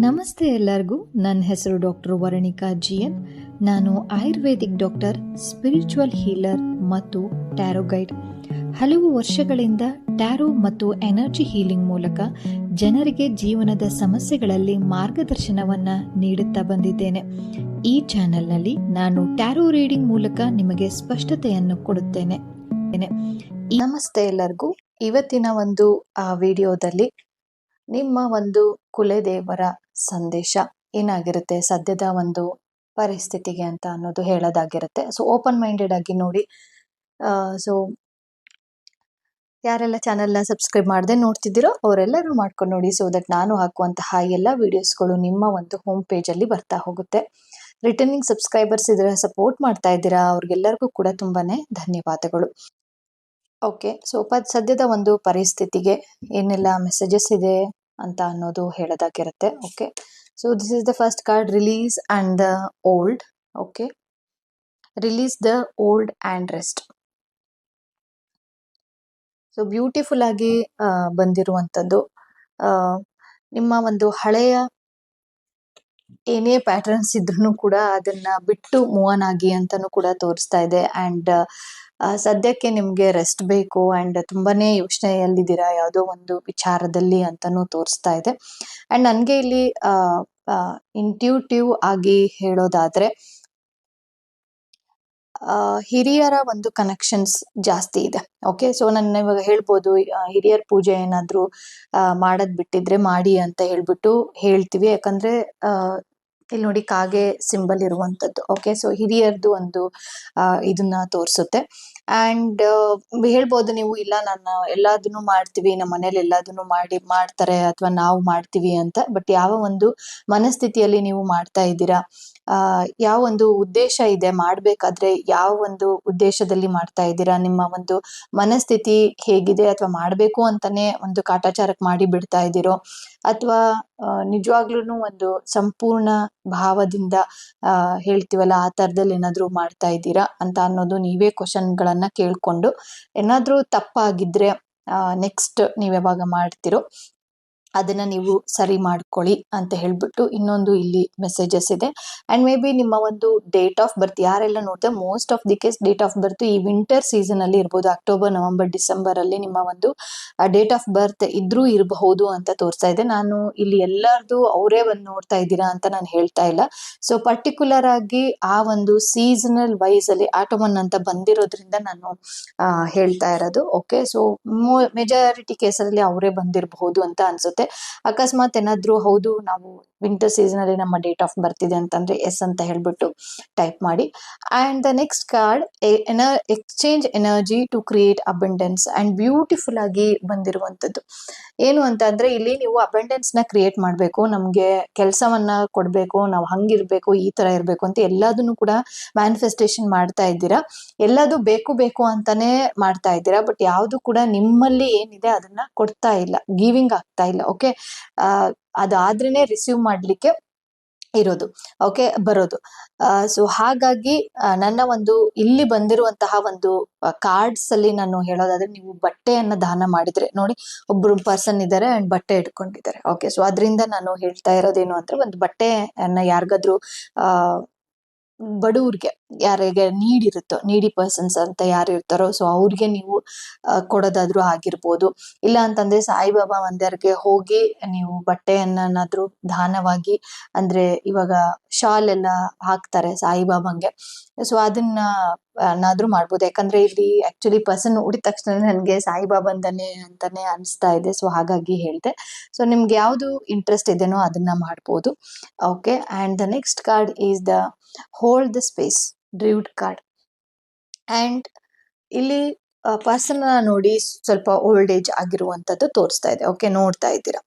ನಮಸ್ತೆ ಎಲ್ಲರಿಗೂ. ನನ್ನ ಹೆಸರು ಡಾಕ್ಟರ್ ವರಣಿಕಾ ಜಿಎನ್. ನಾನು ಆಯುರ್ವೇದಿಕ್ ಡಾಕ್ಟರ್, ಸ್ಪಿರಿಚುವಲ್ ಹೀಲರ್ ಮತ್ತು ಟ್ಯಾರೋ ಗೈಡ್. ಹಲವು ವರ್ಷಗಳಿಂದ ಟ್ಯಾರೋ ಮತ್ತು ಎನರ್ಜಿ ಹೀಲಿಂಗ್ ಮೂಲಕ ಜನರಿಗೆ ಜೀವನದ ಸಮಸ್ಯೆಗಳಲ್ಲಿ ಮಾರ್ಗದರ್ಶನವನ್ನು ನೀಡುತ್ತಾ ಬಂದಿದ್ದೇನೆ. ಈ ಚಾನೆಲ್ನಲ್ಲಿ ನಾನು ಟ್ಯಾರೋ ರೀಡಿಂಗ್ ಮೂಲಕ ನಿಮಗೆ ಸ್ಪಷ್ಟತೆಯನ್ನು ಕೊಡುತ್ತೇನೆ. ನಮಸ್ತೆ ಎಲ್ಲರಿಗೂ. ಇವತ್ತಿನ ಒಂದು ವಿಡಿಯೋದಲ್ಲಿ ನಿಮ್ಮ ಒಂದು ಕುಲದೇವರ ಸಂದೇಶ ಏನಾಗಿರುತ್ತೆ ಸದ್ಯದ ಒಂದು ಪರಿಸ್ಥಿತಿಗೆ ಅಂತ ಅನ್ನೋದು ಹೇಳೋದಾಗಿರುತ್ತೆ. ಸೊ ಓಪನ್ ಮೈಂಡೆಡ್ ಆಗಿ ನೋಡಿ. ಸೊ ಯಾರೆಲ್ಲ ಚಾನೆಲ್ನ ಸಬ್ಸ್ಕ್ರೈಬ್ ಮಾಡದೆ ನೋಡ್ತಿದ್ದೀರೋ ಅವರೆಲ್ಲರೂ ಮಾಡ್ಕೊಂಡು ನೋಡಿ, ಸೊ ದಟ್ ನಾನು ಹಾಕುವಂತಹ ಎಲ್ಲ ವಿಡಿಯೋಸ್ಗಳು ನಿಮ್ಮ ಒಂದು ಹೋಮ್ ಪೇಜಲ್ಲಿ ಬರ್ತಾ ಹೋಗುತ್ತೆ. ರಿಟರ್ನಿಂಗ್ ಸಬ್ಸ್ಕ್ರೈಬರ್ಸ್ ಇದ್ರೆ ಸಪೋರ್ಟ್ ಮಾಡ್ತಾ ಇದ್ದೀರಾ, ಅವ್ರಿಗೆಲ್ಲರಿಗೂ ಕೂಡ ತುಂಬಾನೇ ಧನ್ಯವಾದಗಳು. ಓಕೆ, ಸೊ ಸದ್ಯದ ಒಂದು ಪರಿಸ್ಥಿತಿಗೆ ಏನೆಲ್ಲ ಮೆಸೇಜಸ್ ಇದೆ ಅಂತ ಅನ್ನೋದು ಹೇಳೋದಾಗಿರುತ್ತೆ. Okay, so this is the first card, release and the old. Okay, release the old and rest. So beautiful ಆಗಿ ಬಂದಿರುವಂಥದ್ದು. ನಿಮ್ಮ ಒಂದು ಹಳೆಯ ಏನೇ ಪ್ಯಾಟರ್ನ್ಸ್ ಇದ್ರೂ ಕೂಡ ಅದನ್ನ ಬಿಟ್ಟು ಮೂವ್ ಆನ್ ಆಗಿ ಅಂತಾನು ಕೂಡ ತೋರಿಸ್ತಾ ಇದೆ. ಅಂಡ್ ಸದ್ಯಕ್ಕೆ ನಿಮ್ಗೆ ರೆಸ್ಟ್ ಬೇಕು ಅಂಡ್ ತುಂಬಾನೇ ಯೋಚನೆಯಲ್ಲಿದ್ದೀರಾ ಯಾವುದೋ ಒಂದು ವಿಚಾರದಲ್ಲಿ ಅಂತಾನು ತೋರಿಸ್ತಾ ಇದೆ. ಅಂಡ್ ನನ್ಗೆ ಇಲ್ಲಿ ಇಂಟ್ಯೂಟಿವ್ ಆಗಿ ಹೇಳೋದಾದ್ರೆ ಹಿರಿಯರ ಒಂದು ಕನೆಕ್ಷನ್ಸ್ ಜಾಸ್ತಿ ಇದೆ. ಓಕೆ, ಸೊ ನನ್ನ ಇವಾಗ ಹೇಳ್ಬೋದು, ಹಿರಿಯರ ಪೂಜೆ ಏನಾದ್ರು ಮಾಡೋದ್ ಬಿಟ್ಟಿದ್ರೆ ಮಾಡಿ ಅಂತ ಹೇಳ್ಬಿಟ್ಟು ಹೇಳ್ತೀವಿ. ಯಾಕಂದ್ರೆ ಇಲ್ಲಿ ನೋಡಿ ಕಾಗೆ ಸಿಂಬಲ್ ಇರುವಂತದ್ದು. ಓಕೆ, ಸೊ ಹಿರಿಯರ್ದು ಒಂದು ಇದನ್ನ ತೋರಿಸುತ್ತೆ. ಅಂಡ್ ಹೇಳ್ಬೋದು ನೀವು, ಇಲ್ಲ ನಾನು ಎಲ್ಲದನ್ನು ಮಾಡ್ತೀವಿ, ನಮ್ಮ ಮನೇಲಿ ಎಲ್ಲದನ್ನು ಮಾಡ್ತಾರೆ ಅಥವಾ ನಾವು ಮಾಡ್ತೀವಿ ಅಂತ. ಬಟ್ ಯಾವ ಒಂದು ಮನಸ್ಥಿತಿಯಲ್ಲಿ ನೀವು ಮಾಡ್ತಾ ಇದ್ದೀರಾ, ಯಾವ ಒಂದು ಉದ್ದೇಶ ಇದೆ ಮಾಡ್ಬೇಕಾದ್ರೆ, ಯಾವ ಒಂದು ಉದ್ದೇಶದಲ್ಲಿ ಮಾಡ್ತಾ ಇದ್ದೀರಾ, ನಿಮ್ಮ ಒಂದು ಮನಸ್ಥಿತಿ ಹೇಗಿದೆ, ಅಥವಾ ಮಾಡ್ಬೇಕು ಅಂತಾನೆ ಒಂದು ಕಾಟಾಚಾರಕ್ಕೆ ಮಾಡಿ ಬಿಡ್ತಾ ಇದ್ದೀರೋ, ಅಥವಾ ನಿಜವಾಗ್ಲೂ ಒಂದು ಸಂಪೂರ್ಣ ಭಾವದಿಂದ ಹೇಳ್ತೀವಲ್ಲ ಆ ತರದಲ್ಲಿ ಏನಾದ್ರು ಮಾಡ್ತಾ ಇದ್ದೀರಾ ಅಂತ ಅನ್ನೋದು ನೀವೇ ಕ್ವಶನ್ಗಳನ್ನ ಕೇಳ್ಕೊಂಡು, ಏನಾದ್ರೂ ತಪ್ಪಾಗಿದ್ರೆ ನೆಕ್ಸ್ಟ್ ನೀವ್ ಯಾವಾಗ ಮಾಡ್ತಿರೋ ಅದನ್ನ ನೀವು ಸರಿ ಮಾಡ್ಕೊಳ್ಳಿ ಅಂತ ಹೇಳ್ಬಿಟ್ಟು ಇನ್ನೊಂದು ಇಲ್ಲಿ ಮೆಸೇಜಸ್ ಇದೆ. ಅಂಡ್ ಮೇ ಬಿ ನಿಮ್ಮ ಒಂದು ಡೇಟ್ ಆಫ್ ಬರ್ತ್, ಯಾರೆಲ್ಲ ನೋಡ್ತಾರೆ most of the case date of birth ಈ ವಿಂಟರ್ ಸೀಸನ್ ಅಲ್ಲಿ ಇರ್ಬೋದು. ಅಕ್ಟೋಬರ್, ನವೆಂಬರ್, ಡಿಸೆಂಬರ್ ಅಲ್ಲಿ ನಿಮ್ಮ ಒಂದು ಡೇಟ್ ಆಫ್ ಬರ್ತ್ ಇದ್ರೂ ಇರಬಹುದು ಅಂತ ತೋರಿಸ್ತಾ ಇದೆ. ನಾನು ಇಲ್ಲಿ ಎಲ್ಲರದು ಅವರೇ ಒಂದು ನೋಡ್ತಾ ಇದ್ದೀರಾ ಅಂತ ನಾನು ಹೇಳ್ತಾ ಇಲ್ಲ. ಸೊ ಪರ್ಟಿಕ್ಯುಲರ್ ಆಗಿ ಆ ಒಂದು ಸೀಸನಲ್ ವೈಸ್ ಅಲ್ಲಿ ಆಟೋಮನ್ ಅಂತ ಬಂದಿರೋದ್ರಿಂದ ನಾನು ಹೇಳ್ತಾ ಇರೋದು. ಓಕೆ, ಸೊ ಮೆಜಾರಿಟಿ ಕೇಸಲ್ಲಿ ಅವರೇ ಬಂದಿರಬಹುದು ಅಂತ ಅನ್ಸುತ್ತೆ. ಅಕಸ್ಮಾತ್ ಏನಾದ್ರು ಹೌದು ನಾವು ವಿಂಟರ್ ಸೀಸನ್ ಅಲ್ಲಿ ನಮ್ಮ ಡೇಟ್ ಆಫ್ ಬರ್ತ್ ಇದೆ ಅಂತಂದ್ರೆ ಎಸ್ ಅಂತ ಹೇಳ್ಬಿಟ್ಟು ಟೈಪ್ ಮಾಡಿ. And the next card, exchange energy to create abundance. And beautiful ಆಗಿ ಬಂದಿರುವಂತದ್ದು ಏನು ಅಂತ ಅಂದ್ರೆ, ಇಲ್ಲಿ ನೀವು ಅಬಂಡೆನ್ಸ್ ನ ಕ್ರಿಯೇಟ್ ಮಾಡ್ಬೇಕು, ನಮ್ಗೆ ಕೆಲಸವನ್ನ ಕೊಡ್ಬೇಕು, ನಾವು ಹಂಗಿರ್ಬೇಕು, ಈ ತರ ಇರ್ಬೇಕು ಅಂತ ಎಲ್ಲದನ್ನು ಕೂಡ ಮ್ಯಾನಿಫೆಸ್ಟೇಷನ್ ಮಾಡ್ತಾ ಇದ್ದೀರಾ. ಎಲ್ಲದು ಬೇಕು ಬೇಕು ಅಂತಾನೆ ಮಾಡ್ತಾ ಇದ್ದೀರಾ. ಬಟ್ ಯಾವ್ದು ಕೂಡ ನಿಮ್ಮಲ್ಲಿ ಏನಿದೆ ಅದನ್ನ ಕೊಡ್ತಾ ಇಲ್ಲ, ಗಿವಿಂಗ್ ಆಗ್ತಾ ಇಲ್ಲ. ಓಕೆ, ಅದಾದ್ರೇನೆ ರಿಸೀವ್ ಮಾಡ್ಲಿಕ್ಕೆ ಇರೋದು. ಓಕೆ, ಬರೋದು. ಸೊ ಹಾಗಾಗಿ ನನ್ನ ಒಂದು ಇಲ್ಲಿ ಬಂದಿರುವಂತಹ ಒಂದು ಕಾರ್ಡ್ಸ್ ಅಲ್ಲಿ ನಾನು ಹೇಳೋದಾದ್ರೆ, ನೀವು ಬಟ್ಟೆಯನ್ನ ದಾನ ಮಾಡಿದ್ರೆ, ನೋಡಿ ಒಬ್ರು ಪರ್ಸನ್ ಇದ್ದಾರೆ ಅಂಡ್ ಬಟ್ಟೆ ಇಟ್ಕೊಂಡಿದ್ದಾರೆ. ಓಕೆ, ಸೊ ಅದರಿಂದ ನಾನು ಹೇಳ್ತಾ ಇರೋದೇನು ಅಂದ್ರೆ, ಒಂದು ಬಟ್ಟೆಯನ್ನ ಯಾರಿಗಾದ್ರೂ ಬಡವ್ರಿಗೆ, ಯಾರಿಗೆ ನೀಡಿರುತ್ತೋ, ನೀಡಿ ಪರ್ಸನ್ಸ್ ಅಂತ ಯಾರು ಇರ್ತಾರೋ, ಸೊ ಅವ್ರಿಗೆ ನೀವು ಕೊಡೋದಾದ್ರೂ ಆಗಿರ್ಬೋದು. ಇಲ್ಲ ಅಂತಂದ್ರೆ ಸಾಯಿಬಾಬಾ ಮಂದಿರ್ಗೆ ಹೋಗಿ ನೀವು ಬಟ್ಟೆಯನ್ನಾದ್ರೂ ದಾನವಾಗಿ, ಅಂದ್ರೆ ಇವಾಗ ಶಾಲ್ ಎಲ್ಲ ಹಾಕ್ತಾರೆ ಸಾಯಿಬಾಬಂಗೆ, ಸೊ ಅದನ್ನ ನಾದ್ರೂ ಮಾಡ್ಬೋದು. ಯಾಕಂದ್ರೆ ಇಲ್ಲಿ ಆಕ್ಚುಲಿ ಪರ್ಸನ್ ನೋಡಿದ ತಕ್ಷಣ ನನ್ಗೆ ಸಾಯಿಬಾಬಂದನೆ ಅಂತಾನೆ ಅನಿಸ್ತಾ ಇದೆ. ಸೊ ಹಾಗಾಗಿ ಹೇಳ್ದೆ. ಸೊ ನಿಮ್ಗೆ ಯಾವ್ದು ಇಂಟ್ರೆಸ್ಟ್ ಇದೆನೋ ಅದನ್ನ ಮಾಡ್ಬೋದು. Okay, and the next card is the hold the space, druid card. And ಇಲ್ಲಿ ಪರ್ಸನ್ ನೋಡಿ ಸ್ವಲ್ಪ ಓಲ್ಡ್ ಏಜ್ ಆಗಿರುವಂತದ್ದು ತೋರಿಸ್ತಾ ಇದೆ. ಓಕೆ, ನೋಡ್ತಾ ಇದ್ದೀರಾ.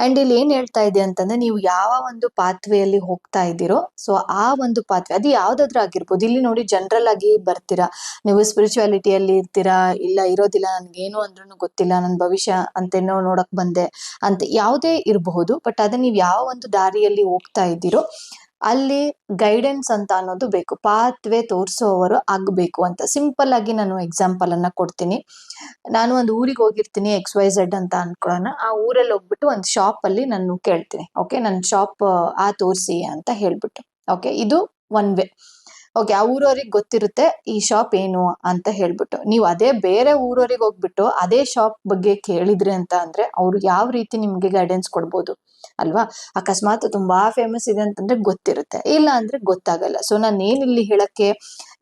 ಅಂಡ್ ಇಲ್ಲಿ ಏನ್ ಹೇಳ್ತಾ ಇದೆ ಅಂತಂದ್ರೆ, ನೀವು ಯಾವ ಒಂದು ಪಾತ್ವೆಯಲ್ಲಿ ಹೋಗ್ತಾ ಇದ್ದೀರೋ, ಸೊ ಆ ಒಂದು ಪಾತ್ವೆ ಅದು ಯಾವ್ದಾದ್ರೂ ಆಗಿರ್ಬೋದು. ಇಲ್ಲಿ ನೋಡಿ ಜನರಲ್ ಆಗಿ ಬರ್ತೀರಾ, ನೀವು ಸ್ಪಿರಿಚುವಾಲಿಟಿಯಲ್ಲಿ ಇರ್ತೀರಾ, ಇಲ್ಲ ಇರೋದಿಲ್ಲ, ನನ್ಗೇನು ಅಂದ್ರೂ ಗೊತ್ತಿಲ್ಲ, ನನ್ನ ಭವಿಷ್ಯ ಅಂತೇನೋ ನೋಡಕ್ ಬಂದೆ ಅಂತ ಯಾವುದೇ ಇರಬಹುದು. ಬಟ್ ಅದನ್ನ ನೀವು ಯಾವ ಒಂದು ದಾರಿಯಲ್ಲಿ ಹೋಗ್ತಾ ಇದ್ದೀರೋ ಅಲ್ಲಿ ಗೈಡೆನ್ಸ್ ಅಂತ ಅನ್ನೋದು ಬೇಕು, ಪಾತ್ವೆ ತೋರಿಸುವವರು ಆಗಬೇಕು ಅಂತ. ಸಿಂಪಲ್ ಆಗಿ ನಾನು ಎಕ್ಸಾಂಪಲ್ ಅನ್ನ ಕೊಡ್ತೀನಿ. ನಾನು ಒಂದು ಊರಿಗೆ ಹೋಗಿರ್ತೀನಿ XYZ ಅಂತ ಅನ್ಕೊಳ್ಳೋಣ. ಆ ಊರಲ್ಲಿ ಹೋಗ್ಬಿಟ್ಟು ಒಂದು ಶಾಪ್ ಅಲ್ಲಿ ನಾನು ಕೇಳ್ತೀನಿ, ಓಕೆ ನನ್ನ ಶಾಪ್ ತೋರಿಸಿ ಅಂತ ಹೇಳ್ಬಿಟ್ಟು. ಓಕೆ, ಇದು ಒನ್ ವೇ. ಓಕೆ, ಆ ಊರವ್ರಿಗೆ ಗೊತ್ತಿರುತ್ತೆ ಈ ಶಾಪ್ ಏನು ಅಂತ ಹೇಳ್ಬಿಟ್ಟು. ನೀವು ಅದೇ ಬೇರೆ ಊರವ್ರಿಗೆ ಹೋಗ್ಬಿಟ್ಟು ಅದೇ ಶಾಪ್ ಬಗ್ಗೆ ಕೇಳಿದ್ರಿ ಅಂತ ಅಂದ್ರೆ ಅವ್ರು ಯಾವ ರೀತಿ ನಿಮ್ಗೆ ಗೈಡೆನ್ಸ್ ಕೊಡ್ಬೋದು ಅಲ್ವಾ? ಅಕಸ್ಮಾತ್ ತುಂಬಾ ಫೇಮಸ್ ಇದೆ ಅಂತಂದ್ರೆ ಗೊತ್ತಿರುತ್ತೆ, ಇಲ್ಲ ಅಂದ್ರೆ ಗೊತ್ತಾಗಲ್ಲ. ಸೊ ನಾನು ಏನ್ ಇಲ್ಲಿ ಹೇಳಕ್ಕೆ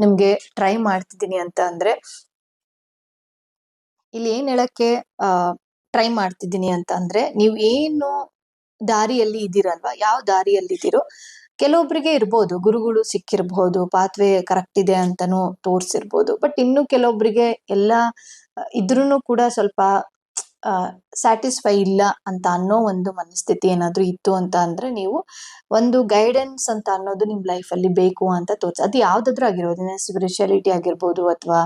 ನಿಮ್ಗೆ ಟ್ರೈ ಮಾಡ್ತಿದ್ದೀನಿ ಅಂತ ಅಂದ್ರೆ, ಇಲ್ಲಿ ಏನ್ ಹೇಳಕ್ಕೆ ಟ್ರೈ ಮಾಡ್ತಿದ್ದೀನಿ ಅಂತ ಅಂದ್ರೆ, ನೀವು ಏನು ದಾರಿಯಲ್ಲಿ ಇದ್ದೀರಲ್ವಾ, ಯಾವ ದಾರಿಯಲ್ಲಿ ಇದ್ದೀರೋ, ಕೆಲವೊಬ್ರಿಗೆ ಇರ್ಬೋದು ಗುರುಗಳು ಸಿಕ್ಕಿರ್ಬಹುದು, ಪಾತ್ವೆ ಕರೆಕ್ಟ್ ಇದೆ ಅಂತಾನು ತೋರ್ಸಿರ್ಬೋದು. ಬಟ್ ಇನ್ನು ಕೆಲವೊಬ್ರಿಗೆ ಎಲ್ಲ ಇದ್ರೂನು ಕೂಡ ಸ್ವಲ್ಪ ಸ್ಯಾಟಿಸ್ಫೈ ಇಲ್ಲ ಅಂತ ಅನ್ನೋ ಒಂದು ಮನಸ್ಥಿತಿ ಏನಾದ್ರೂ ಇತ್ತು ಅಂತ ಅಂದ್ರೆ, ನೀವು ಒಂದು ಗೈಡೆನ್ಸ್ ಅಂತ ಅನ್ನೋದು ನಿಮ್ ಲೈಫ್ ಅಲ್ಲಿ ಬೇಕು ಅಂತ ಅದು ಯಾವ್ದಾದ್ರೂ ಆಗಿರ್ಬೋದು. ಸ್ಪಿರಿಚುಯಾಲಿಟಿ ಆಗಿರ್ಬೋದು, ಅಥವಾ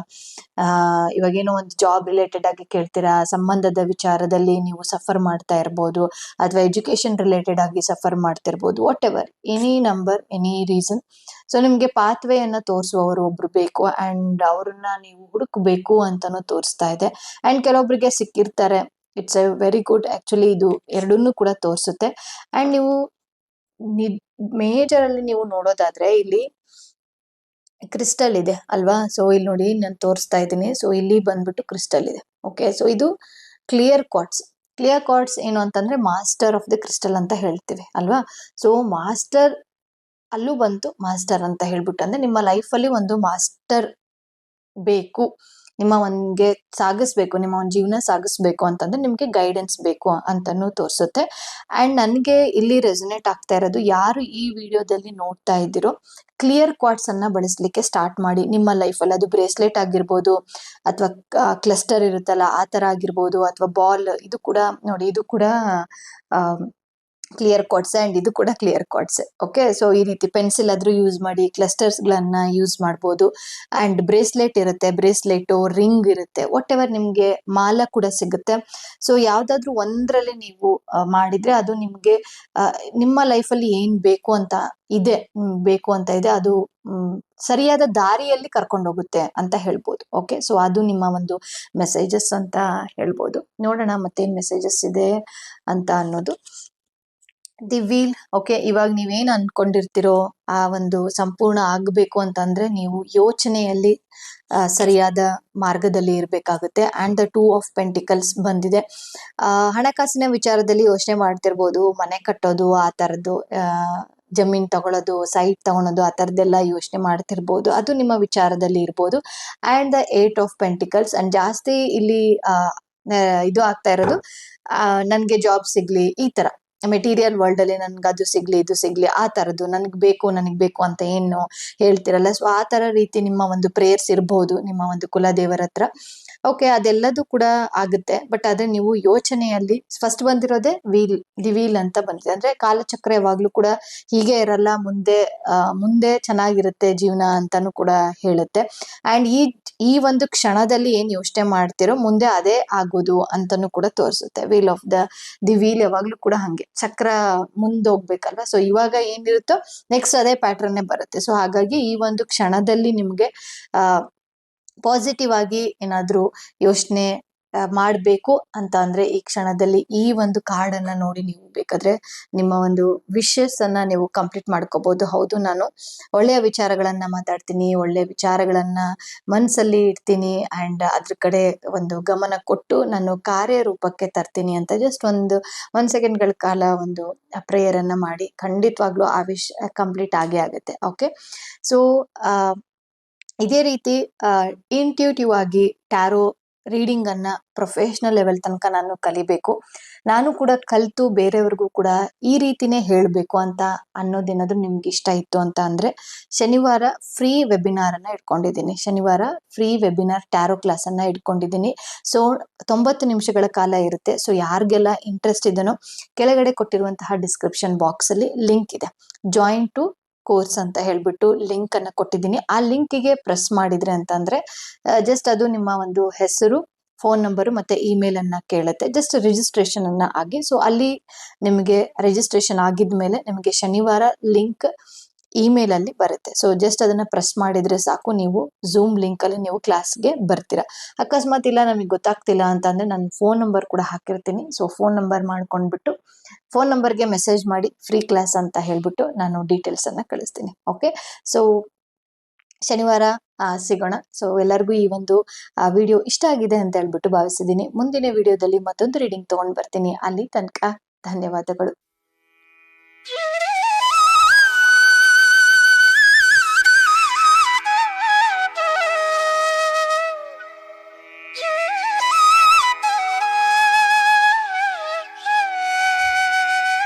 ಇವಾಗೇನೋ ಒಂದು ಜಾಬ್ ರಿಲೇಟೆಡ್ ಆಗಿ ಕೇಳ್ತೀರಾ, ಸಂಬಂಧದ ವಿಚಾರದಲ್ಲಿ ನೀವು ಸಫರ್ ಮಾಡ್ತಾ ಇರ್ಬೋದು, ಅಥವಾ ಎಜುಕೇಶನ್ ರಿಲೇಟೆಡ್ ಆಗಿ ಸಫರ್ ಮಾಡ್ತಿರ್ಬೋದು, whatever, any number, any reason. So ನಿಮ್ಗೆ ಪಾತ್ವೆಯನ್ನ ತೋರಿಸುವವರು ಒಬ್ರು ಬೇಕು, ಅಂಡ್ ಅವ್ರನ್ನ ನೀವು ಹುಡುಕ್ಬೇಕು ಅಂತಾನು ತೋರಿಸ್ತಾ ಇದೆ. ಅಂಡ್ ಕೆಲವೊಬ್ರಿಗೆ ಸಿಕ್ಕಿರ್ತಾರೆ, it's a very good. Actually ಇದು ಎರಡನ್ನೂ ಕೂಡ ತೋರಿಸುತ್ತೆ. ಅಂಡ್ ನೀವು ಮೇಜರ್ ಅಲ್ಲಿ ನೀವು ನೋಡೋದಾದ್ರೆ ಇಲ್ಲಿ ಕ್ರಿಸ್ಟಲ್ ಇದೆ ಅಲ್ವಾ? ಸೊ ಇಲ್ಲಿ ನೋಡಿ ನಾನು ತೋರಿಸ್ತಾ ಇದ್ದೀನಿ. ಸೊ ಇಲ್ಲಿ ಬಂದ್ಬಿಟ್ಟು ಕ್ರಿಸ್ಟಲ್ ಇದೆ. ಓಕೆ, ಸೊ ಇದು ಕ್ಲಿಯರ್ ಕ್ವಾರ್ಟ್ಸ್. ಕ್ಲಿಯರ್ ಕ್ವಾರ್ಟ್ಸ್ ಏನು ಅಂತಂದ್ರೆ ಮಾಸ್ಟರ್ ಆಫ್ ದ ಕ್ರಿಸ್ಟಲ್ ಅಂತ ಹೇಳ್ತೀವಿ ಅಲ್ವಾ? ಸೊ ಮಾಸ್ಟರ್ ಅಲ್ಲೂ ಬಂತು ಮಾಸ್ಟರ್ ಅಂತ ಹೇಳ್ಬಿಟ್ಟು, ಅಂದ್ರೆ ನಿಮ್ಮ ಲೈಫ್ ಅಲ್ಲಿ ಒಂದು ಮಾಸ್ಟರ್ ಬೇಕು, ನಿಮ್ಮ ಒಂದ್ಗೆ ಸಾಗಿಸ್ಬೇಕು, ನಿಮ್ಮ ಒಂದ್ ಜೀವನ ಸಾಗಿಸ್ಬೇಕು ಅಂತಂದ್ರೆ ನಿಮ್ಗೆ ಗೈಡೆನ್ಸ್ ಬೇಕು ಅಂತಾನು ತೋರಿಸುತ್ತೆ. ಅಂಡ್ ನನ್ಗೆ ಇಲ್ಲಿ ರೆಸನೇಟ್ ಆಗ್ತಾ ಇರೋದು, ಯಾರು ಈ ವಿಡಿಯೋದಲ್ಲಿ ನೋಡ್ತಾ ಇದ್ದೀರೋ ಕ್ಲಿಯರ್ ಕ್ವಾರ್ಟ್ಸ್ ಅನ್ನ ಬಳಸಲಿಕ್ಕೆ ಸ್ಟಾರ್ಟ್ ಮಾಡಿ ನಿಮ್ಮ ಲೈಫ್ ಅಲ್ಲಿ. ಅದು ಬ್ರೇಸ್ಲೆಟ್ ಆಗಿರ್ಬೋದು, ಅಥವಾ ಕ್ಲಸ್ಟರ್ ಇರುತ್ತಲ್ಲ ಆ ತರ ಆಗಿರ್ಬೋದು, ಅಥವಾ ಬಾಲ್. ಇದು ಕೂಡ ನೋಡಿ, ಇದು ಕೂಡ ಕ್ಲಿಯರ್ ಕ್ವಾರ್ಟ್ಸ್, ಅಂಡ್ ಇದು ಕೂಡ ಕ್ಲಿಯರ್ ಕ್ವಾರ್ಟ್ಸ್. ಓಕೆ, ಸೊ ಈ ರೀತಿ ಪೆನ್ಸಿಲ್ ಆದ್ರೂ ಯೂಸ್ ಮಾಡಿ, ಕ್ಲಸ್ಟರ್ಸ್ ಗಳನ್ನ ಯೂಸ್ ಮಾಡ್ಬೋದು. ಅಂಡ್ ಬ್ರೇಸ್ಲೆಟ್ ಇರುತ್ತೆ, ಬ್ರೇಸ್ಲೆಟ್, ರಿಂಗ್ ಇರುತ್ತೆ, ವಾಟ್ ಎವರ್, ನಿಮ್ಗೆ ಮಾಲ ಕೂಡ ಸಿಗುತ್ತೆ. ಸೊ ಯಾವ್ದಾದ್ರು ಒಂದ್ರಲ್ಲಿ ನೀವು ಮಾಡಿದ್ರೆ ಅದು ನಿಮ್ಗೆ ನಿಮ್ಮ ಲೈಫಲ್ಲಿ ಏನ್ ಬೇಕು ಅಂತ ಇದೆ, ಅದು ಸರಿಯಾದ ದಾರಿಯಲ್ಲಿ ಕರ್ಕೊಂಡು ಹೋಗುತ್ತೆ ಅಂತ ಹೇಳ್ಬೋದು. ಓಕೆ, ಸೊ ಅದು ನಿಮ್ಮ ಒಂದು ಮೆಸೇಜಸ್ ಅಂತ ಹೇಳ್ಬೋದು. ನೋಡೋಣ ಮತ್ತೇನ್ ಮೆಸೇಜಸ್ ಇದೆ ಅಂತ ಅನ್ನೋದು. The wheel. ಓಕೆ, ಇವಾಗ ನೀವೇನ್ ಅನ್ಕೊಂಡಿರ್ತೀರೋ ಆ ಒಂದು ಸಂಪೂರ್ಣ ಆಗ್ಬೇಕು ಅಂತಂದ್ರೆ ನೀವು ಯೋಚನೆಯಲ್ಲಿ ಸರಿಯಾದ ಮಾರ್ಗದಲ್ಲಿ ಇರ್ಬೇಕಾಗುತ್ತೆ. ಅಂಡ್ ದ 2 ಆಫ್ ಪೆಂಟಿಕಲ್ಸ್ ಬಂದಿದೆ. ಹಣಕಾಸಿನ ವಿಚಾರದಲ್ಲಿ ಯೋಚನೆ ಮಾಡ್ತಿರ್ಬೋದು, ಮನೆ ಕಟ್ಟೋದು, ಆ ತರದ್ದು, ಜಮೀನ್ ತಗೊಳ್ಳೋದು, ಸೈಟ್ ತಗೊಳೋದು, ಆ ತರದ್ದೆಲ್ಲ ಯೋಚನೆ ಮಾಡ್ತಿರ್ಬೋದು, ಅದು ನಿಮ್ಮ ವಿಚಾರದಲ್ಲಿ ಇರ್ಬೋದು. And the 8 of pentacles. And ಜಾಸ್ತಿ ಇಲ್ಲಿ ಇದು ಆಗ್ತಾ ಇರೋದು, ನನ್ಗೆ ಜಾಬ್ ಸಿಗ್ಲಿ, ಈ ತರ ಮೆಟೀರಿಯಲ್ ವರ್ಲ್ಡ್ ಅಲ್ಲಿ ನನ್ಗೆ ಅದು ಸಿಗ್ಲಿ, ಇದು ಸಿಗ್ಲಿ, ಆ ತರದ್ದು ನನಗ್ ಬೇಕು ಅಂತ ಏನು ಹೇಳ್ತಿರಲ್ಲ. ಸೊ ಆ ತರ ರೀತಿ ನಿಮ್ಮ ಒಂದು ಪ್ರೇಯರ್ಸ್ ಇರ್ಬೋದು ನಿಮ್ಮ ಒಂದು ಕುಲದೇವರ ಹತ್ರ. ಓಕೆ, ಅದೆಲ್ಲದೂ ಕೂಡ ಆಗುತ್ತೆ. ಬಟ್ ಅದೇ ನೀವು ಯೋಚನೆಯಲ್ಲಿ ಫಸ್ಟ್ ಬಂದಿರೋದೇ ದಿ ವೀಲ್ ಅಂತ ಬಂದಿದೆ. ಅಂದ್ರೆ ಕಾಲಚಕ್ರ ಯಾವಾಗ್ಲೂ ಕೂಡ ಹೀಗೆ ಇರಲ್ಲ, ಮುಂದೆ ಚೆನ್ನಾಗಿರುತ್ತೆ ಜೀವನ ಅಂತಾನು ಕೂಡ ಹೇಳುತ್ತೆ. ಅಂಡ್ ಈ ಒಂದು ಕ್ಷಣದಲ್ಲಿ ಏನ್ ಯೋಚನೆ ಮಾಡ್ತಿರೋ ಮುಂದೆ ಅದೇ ಆಗೋದು ಅಂತಾನು ಕೂಡ ತೋರಿಸುತ್ತೆ. ದಿ ವೀಲ್ ಯಾವಾಗ್ಲೂ ಕೂಡ ಹಂಗೆ ಚಕ್ರ ಮುಂದೋಗ್ಬೇಕಲ್ವಾ? ಸೊ ಇವಾಗ ಏನಿರುತ್ತೋ ನೆಕ್ಸ್ಟ್ ಅದೇ ಪ್ಯಾಟರ್ನ್ ಬರುತ್ತೆ. ಸೊ ಹಾಗಾಗಿ ಈ ಒಂದು ಕ್ಷಣದಲ್ಲಿ ನಿಮ್ಗೆ ಪಾಸಿಟಿವ್ ಆಗಿ ಏನಾದ್ರೂ ಯೋಚನೆ ಮಾಡ್ಬೇಕು ಅಂತ ಅಂದ್ರೆ ಈ ಕ್ಷಣದಲ್ಲಿ ಈ ಒಂದು ಕಾರ್ಡ್ ಅನ್ನ ನೋಡಿ ನೀವು ಬೇಕಾದ್ರೆ ನಿಮ್ಮ ಒಂದು ವಿಶಸ್ ಅನ್ನ ನೀವು ಕಂಪ್ಲೀಟ್ ಮಾಡ್ಕೋಬಹುದು. ಹೌದು, ನಾನು ಒಳ್ಳೆಯ ವಿಚಾರಗಳನ್ನ ಮಾತಾಡ್ತೀನಿ, ಒಳ್ಳೆಯ ವಿಚಾರಗಳನ್ನ ಮನ್ಸಲ್ಲಿ ಇಡ್ತೀನಿ, ಅಂಡ್ ಅದ್ರ ಕಡೆ ಒಂದು ಗಮನ ಕೊಟ್ಟು ನಾನು ಕಾರ್ಯರೂಪಕ್ಕೆ ತರ್ತೀನಿ ಅಂತ ಜಸ್ಟ್ ಒಂದು 1 ಸೆಕೆಂಡ್ಗಳ ಕಾಲ ಒಂದು ಪ್ರೇಯರ್ ಅನ್ನ ಮಾಡಿ, ಖಂಡಿತವಾಗ್ಲೂ ಆ ಕಂಪ್ಲೀಟ್ ಆಗೇ ಆಗುತ್ತೆ. ಓಕೆ, ಸೊ ಇದೇ ರೀತಿ ಇಂಟ್ಯೂಟಿವ್ ಆಗಿ ಟ್ಯಾರೋ ರೀಡಿಂಗ್ ಅನ್ನ ಪ್ರೊಫೆಷನಲ್ ಲೆವೆಲ್ ತನಕ ನಾನು ಕಲಿಬೇಕು, ನಾನು ಕೂಡ ಕಲಿತು ಬೇರೆಯವ್ರಿಗೂ ಕೂಡ ಈ ರೀತಿನೇ ಹೇಳ್ಬೇಕು ಅಂತ ಅನ್ನೋದೇನಾದ್ರು ನಿಮ್ಗೆ ಇಷ್ಟ ಇತ್ತು ಅಂತ ಅಂದ್ರೆ, ಶನಿವಾರ ಫ್ರೀ ವೆಬಿನಾರ್ ಅನ್ನ ಇಟ್ಕೊಂಡಿದ್ದೀನಿ. ಶನಿವಾರ ಫ್ರೀ ವೆಬಿನಾರ್ ಟ್ಯಾರೋ ಕ್ಲಾಸ್ ಅನ್ನ ಇಟ್ಕೊಂಡಿದ್ದೀನಿ. ಸೊ 90 ನಿಮಿಷಗಳ ಕಾಲ ಇರುತ್ತೆ. ಸೊ ಯಾರಿಗೆಲ್ಲ ಇಂಟ್ರೆಸ್ಟ್ ಇದೆನೋ ಕೆಳಗಡೆ ಕೊಟ್ಟಿರುವಂತಹ ಡಿಸ್ಕ್ರಿಪ್ಷನ್ ಬಾಕ್ಸ್ ಅಲ್ಲಿ ಲಿಂಕ್ ಇದೆ, ಜಾಯಿನ್ ಟು ಕೋರ್ಸ್ ಅಂತ ಹೇಳ್ಬಿಟ್ಟು ಲಿಂಕ್ ಅನ್ನ ಕೊಟ್ಟಿದ್ದೀನಿ. ಆ ಲಿಂಕಿಗೆ ಪ್ರೆಸ್ ಮಾಡಿದ್ರೆ ಅಂತಂದ್ರೆ ಜಸ್ಟ್ ಅದು ನಿಮ್ಮ ಒಂದು ಹೆಸರು, ಫೋನ್ ನಂಬರು ಮತ್ತೆ ಇಮೇಲ್ ಅನ್ನ ಕೇಳುತ್ತೆ. ಜಸ್ಟ್ ರಿಜಿಸ್ಟ್ರೇಷನ್ ಅನ್ನ ಆಗಿ, ಸೊ ಅಲ್ಲಿ ನಿಮಗೆ ರಿಜಿಸ್ಟ್ರೇಷನ್ ಆಗಿದ್ಮೇಲೆ ನಿಮಗೆ ಶನಿವಾರ ಲಿಂಕ್ ಇಮೇಲ್ ಅಲ್ಲಿ ಬರುತ್ತೆ. ಸೊ ಜಸ್ಟ್ ಅದನ್ನ ಪ್ರೆಸ್ ಮಾಡಿದ್ರೆ ಸಾಕು, ನೀವು ಝೂಮ್ ಲಿಂಕ್ ಅಲ್ಲಿ ನೀವು ಕ್ಲಾಸ್ಗೆ ಬರ್ತೀರಾ. ಅಕಸ್ಮಾತ್ ಇಲ್ಲ ನಮಗೆ ಗೊತ್ತಾಗ್ತಿಲ್ಲ ಅಂತಂದ್ರೆ ನಾನು ಫೋನ್ ನಂಬರ್ ಕೂಡ ಹಾಕಿರ್ತೀನಿ. ಸೊ ಫೋನ್ ನಂಬರ್ ಮಾಡ್ಕೊಂಡ್ಬಿಟ್ಟು ಫೋನ್ ನಂಬರ್ಗೆ ಮೆಸೇಜ್ ಮಾಡಿ ಫ್ರೀ ಕ್ಲಾಸ್ ಅಂತ ಹೇಳ್ಬಿಟ್ಟು ನಾನು ಡೀಟೇಲ್ಸ್ ಅನ್ನ ಕಳಿಸ್ತೀನಿ. ಓಕೆ, ಸೊ ಶನಿವಾರ ಸಿಗೋಣ. ಸೊ ಎಲ್ಲರಿಗೂ ಈ ಒಂದು ವಿಡಿಯೋ ಇಷ್ಟ ಆಗಿದೆ ಅಂತ ಹೇಳ್ಬಿಟ್ಟು ಭಾವಿಸಿದ್ದೀನಿ. ಮುಂದಿನ ವಿಡಿಯೋದಲ್ಲಿ ಮತ್ತೊಂದು ರೀಡಿಂಗ್ ತಗೊಂಡ್ ಬರ್ತೀನಿ. ಅಲ್ಲಿ ತನಕ ಧನ್ಯವಾದಗಳು.